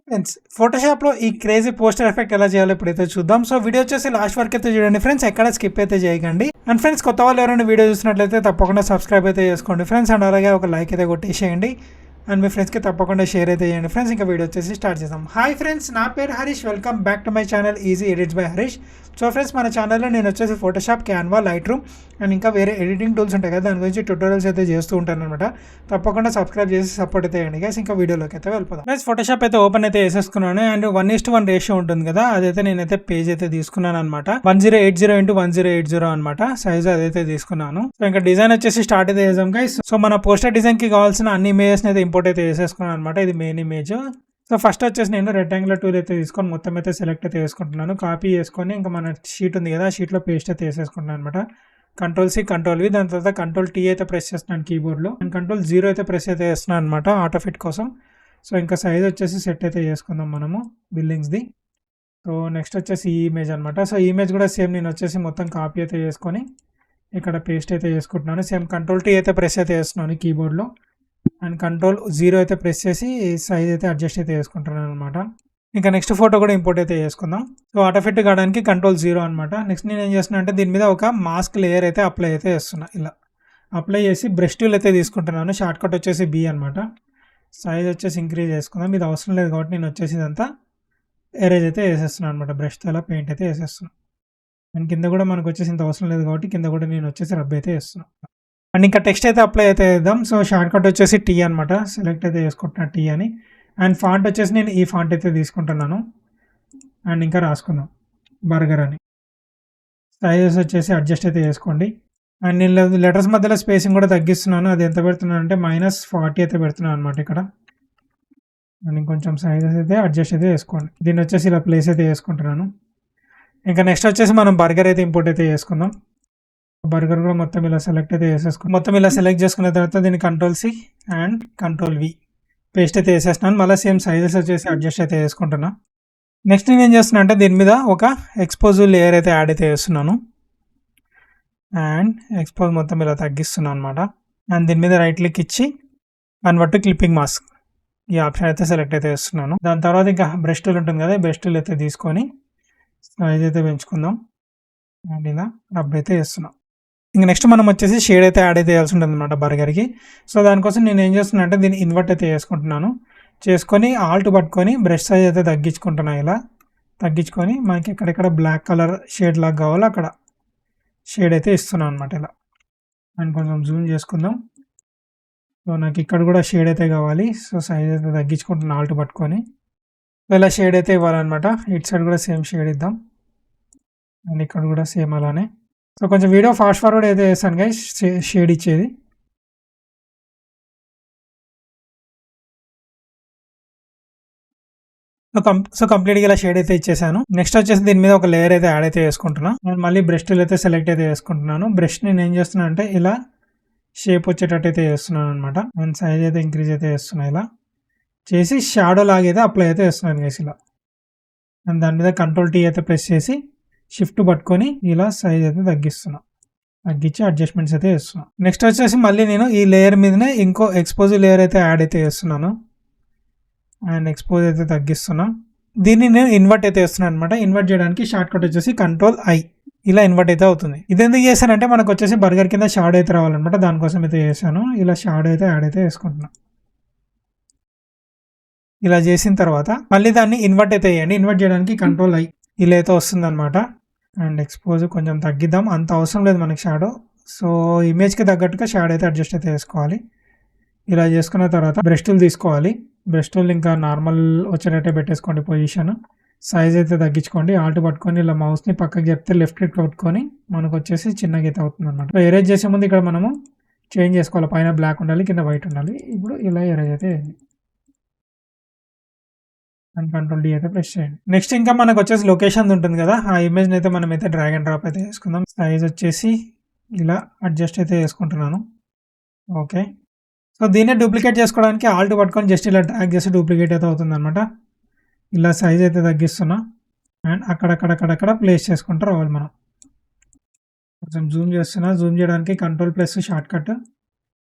Friends ఫోటోషాప్లో ఈ crazy poster effect ఎలా చేయాలో ఇప్పుడైతే చూద్దాం. సో వీడియో వచ్చేసి లాస్ట్ వరకు అయితే చూడండి ఫ్రెండ్స్, ఎక్కడ స్కిప్ అయితే చేయకండి. అండ్ ఫ్రెండ్స్ కొత్త వాళ్ళు ఎవరైనా వీడియో చూసినట్లయితే తప్పకుండా సబ్స్క్రైబ్ అయితే చేసుకోండి ఫ్రెండ్స్. అండ్ అలాగే ఒక లైక్ అయితే కొట్టేసేయండి. అండ్ మీ ఫ్రెండ్స్కి తప్పకుండా షేర్ అయితే చేయండి ఫ్రెండ్స్. ఇంకా వీడియో వచ్చేసి స్టార్ట్ చేద్దాం. హాయ్ ఫ్రెండ్స్, నా పేరు Harish. Welcome back to my channel easy edits by Harish. So friends మన ఛానల్లో నేను వచ్చేసి Photoshop, Canva, light room and ఇంకా వేరే ఎడిటింగ్ టూల్స్ ఉంటాయి కదా, దాని గురించి ట్యూటోరియల్స్ అయితే చేస్తూ ఉంటాను అనమాట. తప్పకుండా సబ్స్క్రైబ్ చేసి సపోర్ట్ అయితే చేయండి గైస్. ఇంకా వీడియోలోకి అయితే వెళ్ళిపోదాం. ఫ్రెండ్స్ ఫోటోషాప్ అయితే ఓపెన్ అయితే వేసేసుకున్నాను. అండ్ 1:1 రేషియో ఉంటుంది కదా, అదైతే నేనైతే పేజ్ అయితే తీసుకున్నాను అనమాట. 1080x1080 అనమాట సైజ్ అదైతే తీసుకున్నాను. సో ఇంకా డిజైన్ వచ్చేసి స్టార్ట్ అయితే చేద్దాం గైస్. సో మన పోస్టర్ డిజైన్ కి కావాల్సిన అన్ని ఇమేజెస్ అయితే ఇంపోర్ట్ అయితే వేసేసుకున్నాను అనమాట. ఇది మెయిన్ ఇమేజ్. సో ఫస్ట్ వచ్చేసి నేను రెక్టాంగులర్ టూల్ అయితే తీసుకొని మొత్తం అయితే సెలెక్ట్ అయితే వేసుకుంటున్నాను. కాపీ చేసుకొని ఇంకా మన షీట్ ఉంది కదా, ఆ షీట్లో పేస్ట్ అయితే వేసేసుకుంటున్నాను అనమాట. Ctrl+C Ctrl+V, దాని తర్వాత Ctrl+T అయితే ప్రెస్ చేస్తున్నాను కీబోర్డ్లో. అండ్ Ctrl+0 అయితే ప్రెస్ అయితే చేస్తున్నాను అనమాట ఆటో ఫిట్ కోసం. సో ఇంకా సైజ్ వచ్చేసి సెట్ అయితే చేసుకుందాం మనము బిల్డింగ్స్ది. సో నెక్స్ట్ వచ్చేసి ఈ ఇమేజ్ అనమాట. సో ఈ ఇమేజ్ కూడా సేమ్ నేను వచ్చేసి మొత్తం కాపీ అయితే చేసుకొని ఇక్కడ పేస్ట్ అయితే చేసుకుంటున్నాను. సేమ్ Ctrl+T అయితే ప్రెస్ అయితే చేస్తున్నాను కీబోర్డ్లో. అండ్ Ctrl+0 అయితే ప్రెస్ చేసి సైజ్ అయితే అడ్జస్ట్ అయితే చేసుకుంటున్నాను అనమాట. ఇంకా నెక్స్ట్ ఫోటో కూడా ఇంపోర్ట్ అయితే చేసుకుందాం. సో ఆటోఫిట్ కావడానికి Ctrl+0 అనమాట. నెక్స్ట్ నేను ఏం చేస్తున్నా అంటే దీని మీద ఒక మాస్క్ లేయర్ అయితే అప్లై అయితే చేస్తున్నా. ఇలా అప్లై చేసి బ్రష్ టూల్ అయితే తీసుకుంటున్నాను. షార్ట్ కట్ వచ్చేసి B అనమాట. సైజ్ వచ్చేసి ఇంక్రీజ్ చేసుకుందాం. ఇది అవసరం లేదు కాబట్టి నేను వచ్చేసి ఇదంతా ఎరేజ్ అయితే వేసేస్తున్నాను అనమాట. బ్రష్తో అలా పెయింట్ అయితే వేసేస్తున్నాను. అండ్ కింద కూడా మనకు వచ్చేసి ఇంత అవసరం లేదు కాబట్టి కింద కూడా నేను వచ్చేసి రబ్ అయితే వేస్తున్నాను. అండ్ ఇంకా టెక్స్ట్ అయితే అప్లై అయితే చేద్దాం. సో షార్ట్ కట్ వచ్చేసి T అనమాట. సెలెక్ట్ అయితే చేసుకుంటున్నా T అని. అండ్ ఫాంట్ వచ్చేసి నేను ఈ ఫాంట్ అయితే తీసుకుంటున్నాను. అండ్ ఇంకా రాసుకుందాం బర్గర్ అని. సైజెస్ వచ్చేసి అడ్జస్ట్ అయితే చేసుకోండి. అండ్ నేను లెటర్స్ మధ్యలో స్పేసింగ్ కూడా తగ్గిస్తున్నాను. అది ఎంత పెడుతున్నాను అంటే -40 అయితే పెడుతున్నాను అనమాట ఇక్కడ. అండ్ ఇంకొంచెం సైజెస్ అయితే అడ్జస్ట్ అయితే చేసుకోండి. దీన్ని వచ్చేసి ఇలా ప్లేస్ అయితే చేసుకుంటున్నాను. ఇంకా నెక్స్ట్ వచ్చేసి మనం బర్గర్ అయితే ఇంపోర్ట్ అయితే చేసుకుందాం. బర్గర్ కూడా మొత్తం ఇలా సెలెక్ట్ అయితే వేసేసుకుంటాం. మొత్తం ఇలా సెలెక్ట్ చేసుకున్న తర్వాత దీన్ని Ctrl+C అండ్ Ctrl+V పేస్ట్ అయితే వేసేస్తున్నాను. మళ్ళీ సేమ్ సైజెస్ వచ్చేసి అడ్జస్ట్ అయితే వేసుకుంటున్నా. నెక్స్ట్ నేను ఏం చేస్తున్నా అంటే దీని మీద ఒక ఎక్స్పోజ్ లేయర్ అయితే యాడ్ అయితే చేస్తున్నాను. అండ్ ఎక్స్పోజ్ మొత్తం ఇలా తగ్గిస్తున్నాను అనమాట. అండ్ దీని మీద రైట్ క్లిక్ ఇచ్చి కన్వర్ట్ టు క్లిప్పింగ్ మాస్క్ ఈ ఆప్షన్ అయితే సెలెక్ట్ అయితే చేస్తున్నాను. దాని తర్వాత ఇంకా బ్రష్ టూల్ ఉంటుంది కదా, బ్రష్ టూల్ అయితే తీసుకొని సైజ్ అయితే పెంచుకుందాం. అండ్ ఇలా రబ్ అయితే చేస్తున్నాం. ఇంకా నెక్స్ట్ మనం వచ్చేసి షేడ్ అయితే యాడ్ అయితే చేయాల్సి ఉంటుంది అనమాట బర్గర్కి. సో దానికోసం నేను ఏం చేస్తున్నా అంటే దీన్ని ఇన్వర్ట్ అయితే చేసుకుంటున్నాను. చేసుకొని ఆల్ట్ పట్టుకొని బ్రష్ సైజ్ అయితే తగ్గించుకుంటున్నాను. ఇలా తగ్గించుకొని మనకి ఎక్కడెక్కడ బ్లాక్ కలర్ షేడ్ లాగా కావాలో అక్కడ షేడ్ అయితే ఇస్తున్నాను అనమాట ఇలా. అండ్ కొంచెం జూమ్ చేసుకుందాం. సో నాకు ఇక్కడ కూడా షేడ్ అయితే కావాలి. సో సైజ్ అయితే తగ్గించుకుంటున్నాను ఆల్ట్ పట్టుకొని. ఇలా షేడ్ అయితే ఇవ్వాలన్నమాట. ఇటు సైడ్ కూడా సేమ్ షేడ్ ఇద్దాం. అండ్ ఇక్కడ కూడా సేమ్ అలానే. సో కొంచెం వీడియో ఫాస్ట్ ఫార్వర్డ్ అయితే చేస్తాను గైస్ షేడ్ ఇచ్చేది. సో కంప్లీట్గా ఇలా షేడ్ అయితే ఇచ్చేసాను. నెక్స్ట్ వచ్చేసి దీని మీద ఒక లేయర్ అయితే యాడ్ అయితే చేసుకుంటున్నాను. నేను మళ్ళీ బ్రష్ టూల్ అయితే సెలెక్ట్ అయితే చేసుకుంటున్నాను. బ్రష్ నేను ఏం చేస్తున్నాను అంటే ఇలా షేప్ వచ్చేటట్టు అయితే చేస్తున్నాను అనమాట. అండ్ సైజ్ అయితే ఇంక్రీజ్ అయితే చేస్తున్నాను. ఇలా చేసి షాడో లాగైతే అప్లై అయితే చేస్తున్నాను గైస్ ఇలా. అండ్ దాని మీద Ctrl+T అయితే ప్రెస్ చేసి షిఫ్ట్ పట్టుకొని ఇలా సైజ్ అయితే తగ్గిస్తున్నా. తగ్గించి అడ్జస్ట్మెంట్స్ అయితే చేస్తున్నాను. నెక్స్ట్ వచ్చేసి మళ్ళీ నేను ఈ లేయర్ మీదనే ఇంకో ఎక్స్పోజ్ లేయర్ అయితే యాడ్ అయితే చేస్తున్నాను. అండ్ ఎక్స్పోజ్ అయితే తగ్గిస్తున్నా. దీన్ని నేను ఇన్వర్ట్ అయితే చేస్తున్నాను అనమాట. ఇన్వర్ట్ చేయడానికి షార్ట్ కట్ వచ్చేసి Ctrl+I ఇలా ఇన్వర్ట్ అయితే అవుతుంది. ఇది ఎందుకు చేశానంటే మనకు వచ్చేసి బర్గర్ కింద షాడో అయితే రావాలన్నమాట. దానికోసం అయితే చేశాను. ఇలా షాడో అయితే యాడ్ అయితే వేసుకుంటున్నా. ఇలా చేసిన తర్వాత మళ్ళీ దాన్ని ఇన్వర్ట్ అయితే వేయండి. ఇన్వర్ట్ చేయడానికి Ctrl+I ఇలా అయితే వస్తుంది అనమాట. అండ్ ఎక్స్పోజ్ కొంచెం తగ్గిద్దాం. అంత అవసరం లేదు మనకి షాడో. సో ఇమేజ్కి తగ్గట్టుగా షాడో అయితే అడ్జస్ట్ అయితే వేసుకోవాలి. ఇలా చేసుకున్న తర్వాత బ్రష్ టూల్ తీసుకోవాలి. బ్రష్ టూల్ ఇంకా నార్మల్ వచ్చేటట్టే పెట్టేసుకోండి పొజిషన్. సైజ్ అయితే తగ్గించుకోండి. ఆల్ట్ పట్టుకొని ఇలా మౌస్ని పక్కకి చెప్తే లెఫ్ట్ క్లిక్ పట్టుకొని మనకు వచ్చేసి చిన్నగా అయితే అవుతుంది అనమాట. ఎరేజ్ చేసే ముందు ఇక్కడ మనము చేంజ్ చేసుకోవాలి. పైన బ్లాక్ ఉండాలి, కింద వైట్ ఉండాలి. ఇప్పుడు ఇలా ఎరేజ్ అయితే అండ్ Ctrl+D అయితే ప్రెస్ చేయండి. నెక్స్ట్ ఇంకా మనకు వచ్చేసి లొకేషన్ ఉంటుంది కదా, ఆ ఇమేజ్ని అయితే మనం అయితే డ్రాగ్ అండ్ డ్రాప్ అయితే చేసుకుందాం. సైజ్ వచ్చేసి ఇలా అడ్జస్ట్ అయితే చేసుకుంటున్నాను. ఓకే. సో దీన్ని డూప్లికేట్ చేసుకోవడానికి ఆల్ట్ పట్టుకొని జస్ట్ ఇలా డ్రాగ్ చేసి డూప్లికేట్ అయితే అవుతుంది అనమాట. ఇలా సైజ్ అయితే తగ్గిస్తున్నా. అండ్ అక్కడక్కడ ప్లేస్ చేసుకుంటూ రావాలి మనం. కొంచెం జూమ్ చేస్తున్నా. జూమ్ చేయడానికి Ctrl+ షార్ట్ కట్.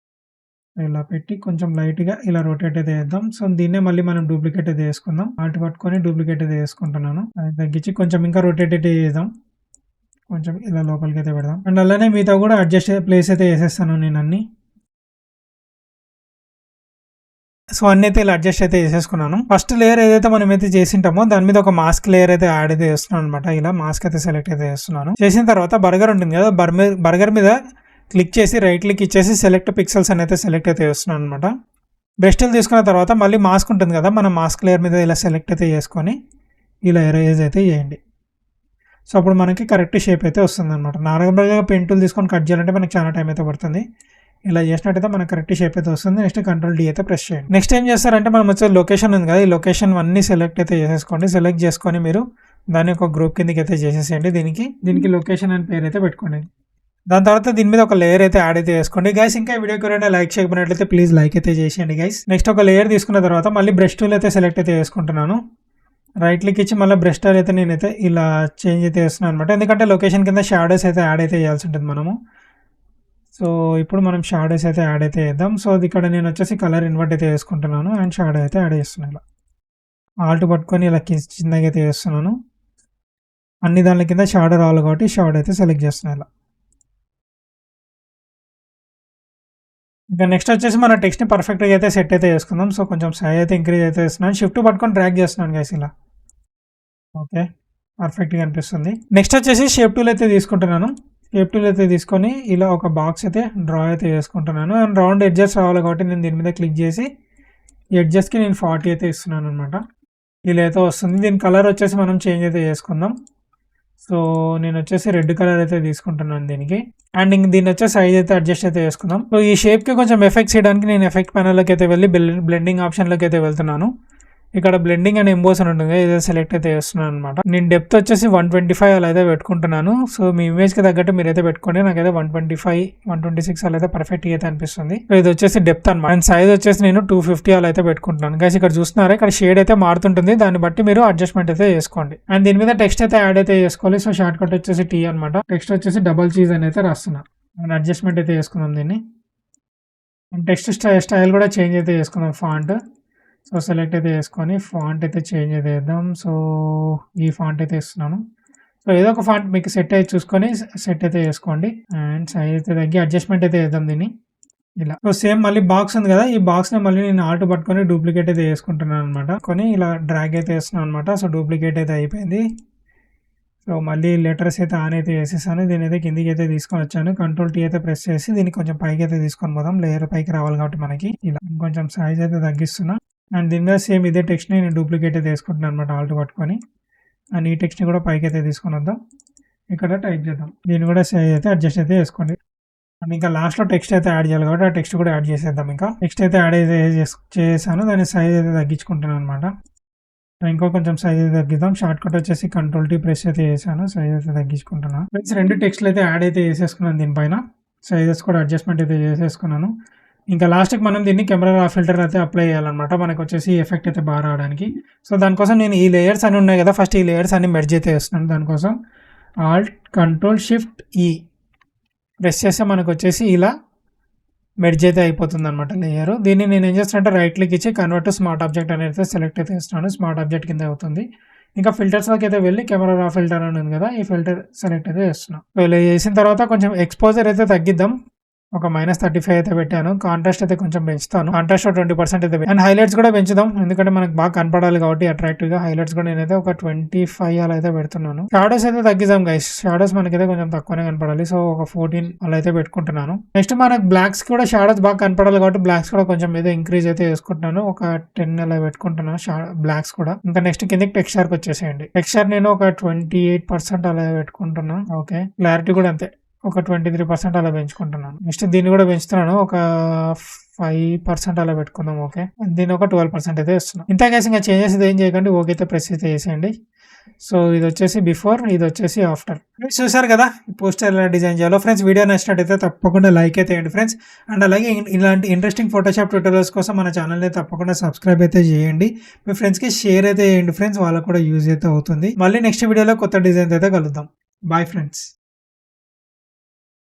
ఇలా పెట్టి కొంచెం లైట్గా ఇలా రొటేట్ అయితే చేద్దాం. సో దీన్నే మళ్ళీ మనం డూప్లికేట్ అయితే చేసుకుందాం. ఆర్ట్ పట్టుకొని డూప్లికేట్ అయితే చేసుకుంటున్నాను. అది తగ్గించి కొంచెం ఇంకా రొటేట్ అయితే చేద్దాం. కొంచెం ఇలా లోపలికి అయితే పెడదాం. అండ్ అలానే మీతో కూడా అడ్జస్ట్ ప్లేస్ అయితే వేసేస్తాను నేను అన్ని. సో అన్ని అయితే ఇలా అడ్జస్ట్ అయితే చేసేసుకున్నాను. ఫస్ట్ లేయర్ ఏదైతే మనం అయితే చేసింటామో దాని మీద ఒక మాస్క్ లేయర్ అయితే యాడ్ అయితే చేస్తున్నాను అనమాట. ఇలా మాస్క్ అయితే సెలెక్ట్ అయితే చేస్తున్నాను. చేసిన తర్వాత బర్గర్ ఉంటుంది కదా, బర్గర్ మీద క్లిక్ చేసి రైట్ క్లిక్ ఇచ్చేసి సెలెక్ట్ పిక్సెల్స్ అని అయితే సెలెక్ట్ అయితే చేస్తున్నాను అనమాట. బ్రష్ టూల్ తీసుకున్న తర్వాత మళ్ళీ మాస్క్ ఉంటుంది కదా, మనం మాస్క్ లేయర్ మీద ఇలా సెలెక్ట్ అయితే చేసుకొని ఇలా ఎరేజ్ అయితే చేయండి. సో అప్పుడు మనకి కరెక్ట్ షేప్ అయితే వస్తుంది అనమాట. నార్మల్గా పెన్ టూల్ తీసుకొని కట్ చేయాలంటే మనకి చాలా టైం అయితే పడుతుంది. ఇలా చేసినట్టయితే మనకు కరెక్ట్ షేప్ అయితే వస్తుంది. నెక్స్ట్ కంట్రోల్ డి అయితే ప్రెస్ చేయండి. నెక్స్ట్ ఏం చేస్తారంటే మనం వచ్చే లొకేషన్ ఉంది కదా, ఈ లొకేషన్ అన్ని సెలెక్ట్ అయితే చేసేసుకోండి. సెలెక్ట్ చేసుకొని మీరు దాన్ని ఒక గ్రూప్ కిందకి అయితే చేసేసేయండి. దీనికి లొకేషన్ అని పేరు అయితే పెట్టుకోండి. దాని తర్వాత దీని మీద ఒక లేయర్ అయితే యాడ్ అయితే చేసుకోండి గైస్. ఇంకా వీడియోకి ఎవరైనా లైక్ చేయకపోయినట్లయితే ప్లీజ్ లైక్ అయితే చేసేయండి గైస్. నెక్స్ట్ ఒక లేయర్ తీసుకున్న తర్వాత మళ్ళీ బ్రష్ టూల్ అయితే సెలెక్ట్ అయితే చేసుకుంటున్నాను. రైట్ క్లిక్ ఇచ్చి మళ్ళీ బ్రష్ టూల్ అయితే నేనైతే ఇలా చేంజ్ అయితే చేస్తున్నాను అనమాట. ఎందుకంటే లొకేషన్ కింద షాడోస్ అయితే యాడ్ అయితే చేయాల్సి ఉంటుంది మనము. సో ఇప్పుడు మనం షాడోస్ అయితే యాడ్ అయితే చేద్దాం. సో ఇక్కడ నేను వచ్చేసి కలర్ ఇన్వర్ట్ అయితే చేసుకుంటున్నాను అండ్ షాడో అయితే యాడ్ చేస్తున్నాను. ఇలా ఆల్ట్ పట్టుకొని ఇలా చిన్నగా అయితే చేస్తున్నాను. అన్ని దాని కింద షాడో రావాలి కాబట్టి షాడో అయితే సెలెక్ట్ చేస్తున్నాను. ఇలా ఇంకా నెక్స్ట్ వచ్చేసి మన టెక్స్ట్ని పర్ఫెక్ట్గా అయితే సెట్ అయితే చేసుకుందాం. సో కొంచెం సైజ్ అయితే ఇంక్రీజ్ అయితే చేస్తున్నాను. షిఫ్ట్ పట్టుకొని డ్రాగ్ చేస్తున్నాను గైస్ ఇలా. ఓకే, పర్ఫెక్ట్గా అనిపిస్తుంది. నెక్స్ట్ వచ్చేసి షేప్ టూల్ అయితే తీసుకుంటున్నాను. షేప్ టూల్ అయితే తీసుకొని ఇలా ఒక బాక్స్ అయితే డ్రా అయితే చేసుకుంటున్నాను. అండ్ రౌండ్ ఎడ్జెస్ రావాలి కాబట్టి నేను దీని మీద క్లిక్ చేసి ఎడ్జెస్కి నేను 40 అయితే ఇస్తున్నాను అనమాట. ఇలా అయితే వస్తుంది. దీని కలర్ వచ్చేసి మనం చేంజ్ అయితే చేసుకుందాం. సో నేను వచ్చేసి రెడ్ కలర్ అయితే తీసుకుంటున్నాను దీనికి. అండ్ ఇంక దీన్ని వచ్చే సైజ్ అయితే అడ్జస్ట్ అయితే చేసుకుందాం. సో ఈ షేప్కి కొంచెం ఎఫెక్ట్స్ చేయడానికి నేను ఎఫెక్ట్ ప్యానల్లోకి అయితే వెళ్ళి బ్లెండింగ్ ఆప్షన్లోకి అయితే వెళ్తున్నాను. ఇక్కడ బ్లెండింగ్ అండ్ ఎంబోస్ అని ఉంటుంది, ఇదే సెలెక్ట్ అయితే చేస్తున్నాను అనమాట. నేను డెప్త్ వచ్చేసి 125 అలా అయితే పెట్టుకుంటున్నాను. సో మీ ఇమేజ్కి తగ్గట్టు మీరు అయితే పెట్టుకోండి. నాకైతే 125, 126 అలా అయితే పర్ఫెక్ట్గా అయితే అనిపిస్తుంది. సో ఇది వచ్చేసి డెప్త్ అనమాట. అండ్ సైజ్ వచ్చేసి నేను 250 అలా అయితే పెట్టుకుంటున్నాను. గైస్ ఇక్కడ చూస్తున్నారా, ఇక్కడ షేడ్ అయితే మారుతుంటుంది, దాన్ని బట్టి మీరు అడ్జస్ట్మెంట్ అయితే చేసుకోండి. అండ్ దీని మీద టెక్స్ట్ అయితే యాడ్ అయితే చేసుకోవాలి. సో షార్ట్ కట్ వచ్చేసి టీ అనమాట. టెక్స్ట్ వచ్చేసి డబల్ చీజ్ అని అయితే రాస్తున్నాను. అండ్ అడ్జస్ట్మెంట్ అయితే చేసుకుందాం దీన్ని. అండ్ టెక్స్ట్ స్టైల్ కూడా చేంజ్ అయితే చేసుకుందాం. ఫాంట్ సో సెలెక్ట్ అయితే చేసుకొని ఫాంట్ అయితే చేంజ్ అయితే చేద్దాం. సో ఈ ఫాంట్ అయితే ఇస్తున్నాను. సో ఏదో ఒక ఫాంట్ మీకు సెట్ అయితే చూసుకొని సెట్ అయితే చేసుకోండి. అండ్ సైజ్ అయితే తగ్గి అడ్జస్ట్మెంట్ అయితే చేద్దాం దీన్ని ఇలా. సో సేమ్ మళ్ళీ బాక్స్ ఉంది కదా, ఈ బాక్స్ని మళ్ళీ నేను ఆల్ట్ పట్టుకొని డూప్లికేట్ అయితే వేసుకుంటున్నాను అనమాట. కొని ఇలా డ్రాగ్ అయితే వేస్తున్నాను అనమాట. సో డూప్లికేట్ అయితే అయిపోయింది. సో మళ్ళీ లెటర్స్ అయితే ఆన్ అయితే వేసేసాను. దీని అయితే కిందికి అయితే తీసుకొని వచ్చాను. కంట్రోల్ టీ అయితే ప్రెస్ చేసి దీన్ని కొంచెం పైకి అయితే తీసుకొని పోదాం. లేయర్ పైకి రావాలి కాబట్టి మనకి ఇలా కొంచెం సైజ్ అయితే తగ్గిస్తున్నా. అండ్ దీని మీద సేమ్ ఇదే టెక్స్ట్ని నేను డూప్లికేట్ అయితే తీసుకుంటున్నాను అనమాట ఆల్ట్ పట్టుకొని. అండ్ ఈ టెక్స్ట్ని కూడా పైకి అయితే తీసుకొని వద్దాం. ఇక్కడ టైప్ చేద్దాం. దీన్ని కూడా సైజ్ అయితే అడ్జస్ట్ అయితే చేసుకోండి. అండ్ ఇంకా లాస్ట్లో టెక్స్ట్ అయితే యాడ్ చేయాలి కాబట్టి ఆ టెక్స్ట్ కూడా యాడ్ చేసేద్దాం. ఇంకా టెక్స్ట్ అయితే యాడ్ అయితే చేసాను. దాని సైజ్ అయితే తగ్గించుకుంటున్నాను అనమాట. ఇంకో కొంచెం సైజ్ అయితే తగ్గిద్దాం. షార్ట్ కట్ వచ్చేసి కంట్రోల్ టీ ప్రెస్ అయితే చేశాను. సైజ్ అయితే తగ్గించుకుంటున్నాను. ప్లస్ 2 టెక్స్ట్లు అయితే యాడ్ అయితే చేసేసుకున్నాను. దీనిపైన సైజెస్ కూడా అడ్జస్ట్మెంట్ అయితే చేసేసుకున్నాను. ఇంకా లాస్ట్కి మనం దీన్ని కెమెరా రా ఫిల్టర్ అయితే అప్లై చేయాలన్నమాట. మనకు వచ్చేసి ఎఫెక్ట్ అయితే బాగా రావడానికి. సో దానికోసం నేను ఈ లేయర్స్ అన్ని ఉన్నాయి కదా, ఫస్ట్ ఈ లేయర్స్ అన్ని మెర్జ్ అయితే వేస్తున్నాను. దానికోసం ఆల్ట్ కంట్రోల్ షిఫ్ట్ ఈ ప్రెస్ చేస్తే మనకు వచ్చేసి ఇలా మెర్జ్ అయితే అయిపోతుంది అనమాట లేయర్. దీన్ని నేను ఏం చేస్తానంటే రైట్ క్లిక్ ఇచ్చి కన్వర్ట్ టు స్మార్ట్ ఆబ్జెక్ట్ అనేది సెలెక్ట్ అయితే చేస్తున్నాను. స్మార్ట్ ఆబ్జెక్ట్ కింద అవుతుంది. ఇంకా ఫిల్టర్స్లోకి అయితే వెళ్ళి కెమెరా రా ఫిల్టర్ అని ఉంది కదా, ఈ ఫిల్టర్ సెలెక్ట్ అయితే చేస్తున్నాం. ఇలా చేసిన తర్వాత కొంచెం ఎక్స్పోజర్ అయితే తగ్గిద్దాం. ఒక -35 అయితే పెట్టాను. కాంట్రాస్ట్ అయితే కొంచెం పెంచుతాను. కాంట్రాస్ట్ 20% అయితే అండ్ హైలైట్స్ కూడా పెంచుదాం, ఎందుకంటే మనకు బాగా కనపడాలి కాబట్టి అట్రాక్టివ్ గా. హైలైట్స్ కూడా నేనైతే ఒక 25 అలా అయితే పెడుతున్నాను. షాడోస్ అయితే తగ్గిద్దాం గైస్. షాడోస్ మనకైతే కొంచెం తక్కువనే కనపడాలి. సో ఒక 14 అలా అయితే పెట్టుకుంటున్నాను. నెక్స్ట్ మనకు బ్లాక్స్ కూడా షాడోస్ బాగా కనపడాలి కాబట్టి బ్లాక్స్ కూడా కొంచెం ఏదో ఇంక్రీజ్ అయితే చేసుకుంటున్నాను. ఒక 10 అలా పెట్టుకుంటున్నాను బ్లాక్స్ కూడా. ఇంకా నెక్స్ట్ కిందకి టెక్స్చర్ కి వచ్చేసేయండి. టెక్స్చర్ నేను ఒక 28% అలా పెట్టుకుంటున్నాను. ఓకే, క్లారిటీ కూడా అంతే ఒక 23% అలా పెంచుకుంటున్నాను. నెక్స్ట్ దీన్ని కూడా పెంచుతున్నాను, ఒక 5% అలా పెట్టుకుందాం. ఓకే, దీన్ని ఒక 12% అయితే ఇస్తున్నాను. ఇంత కేసు ఇంకా చేంజెస్ ఏం చేయకండి. ఓకే అయితే ప్రెస్ అయితే చేసేయండి. సో ఇది వచ్చేసి బిఫోర్, ఇది వచ్చేసి ఆఫ్టర్. చూసారు కదా పోస్టర్ ఎలా డిజైన్ చేయాలో. ఫ్రెండ్స్ వీడియో నచ్చినట్టయితే తప్పకుండా లైక్ అయితే చేయండి ఫ్రెండ్స్. అండ్ అలాగే ఇలాంటి ఇంట్రెస్టింగ్ ఫోటోషాప్ ట్యూటోరియల్స్ కోసం మన ఛానల్ని తప్పకుండా సబ్స్క్రైబ్ అయితే చేయండి. మీ ఫ్రెండ్స్కి షేర్ అయితే చేయండి ఫ్రెండ్స్, వాళ్ళకు కూడా యూజ్ అయితే అవుతుంది. మళ్ళీ నెక్స్ట్ వీడియోలో కొత్త డిజైన్ అయితే కలుద్దాం. Bye friends.